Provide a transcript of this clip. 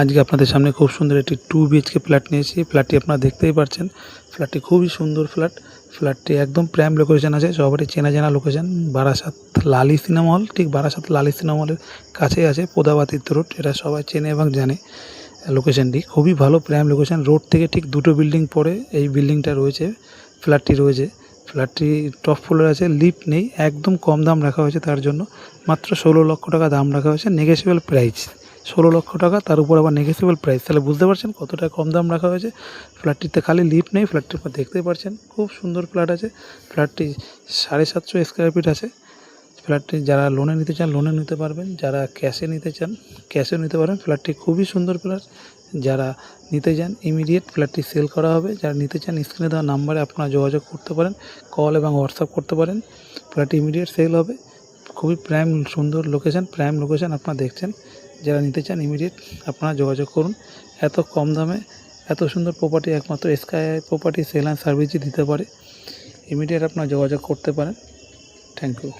আজকে আপনাদের সামনে খুব সুন্দর একটি 2 BHK ফ্ল্যাট নিয়েছি। ফ্ল্যাটটি আপনারা দেখতেই পাচ্ছেন। ফ্ল্যাটটি খুবই সুন্দর ফ্ল্যাটটি একদম প্রাইম লোকেশন আছে, সবারই চেনা জানা লোকেশন। বারাসাত লালি সিনেমা হল, ঠিক বারাসাত লালি সিনেমা হলের কাছেই আছে পোদাবাতিত রোড। এটা সবাই চেনে এবং জানে। লোকেশনটি খুবই ভালো, প্রাইম লোকেশন। রোড থেকে ঠিক 2টো বিল্ডিং পরে এই বিল্ডিংটা রয়েছে, ফ্ল্যাটটি রয়েছে। ফ্ল্যাটটি টপ ফ্লোরে আছে, লিফট নেই। একদম কম দাম রাখা হয়েছে, তার জন্য মাত্র 16 লক্ষ টাকা দাম রাখা হয়েছে। নেগোশিয়েবল প্রাইস 16 লক্ষ টাকা, তার উপর আবার নেগোশিয়েবল প্রাইস। তাহলে বুঝতে পারছেন কতটা কম দাম রাখা হয়েছে। ফ্ল্যাটটিতে খালি লিফট নেই, ফ্ল্যাটটির উপর দেখতেই পাচ্ছেন খুব সুন্দর ফ্ল্যাট আছে। ফ্ল্যাটটি 750 স্কোয়ার ফিট আছে। ফ্ল্যাটটি যারা লোনে নিতে চান লোনে নিতে পারবেন, যারা ক্যাশে নিতে চান ক্যাশেও নিতে পারবেন। ফ্ল্যাটটি খুবই সুন্দর ফ্ল্যাট। যারা নিতে চান ইমিডিয়েট ফ্ল্যাটটি সেল করা হবে। যারা নিতে চান স্ক্রিনে দেওয়া নাম্বারে আপনারা যোগাযোগ করতে পারেন, কল এবং হোয়াটসঅ্যাপ করতে পারেন। ফ্ল্যাটটি ইমিডিয়েট সেল হবে। খুবই প্রাইম সুন্দর লোকেশন, প্রাইম লোকেশন আপনারা দেখছেন। যারা নিতে চান ইমিডিয়েট আপনারা যোগাযোগ করুন। এত কম দামে এত সুন্দর প্রপার্টি একমাত্র স্কাই প্রপার্টি সেল অ্যান্ড সার্ভিসই দিতে পারে। ইমিডিয়েট আপনারা যোগাযোগ করতে পারেন। Thank you.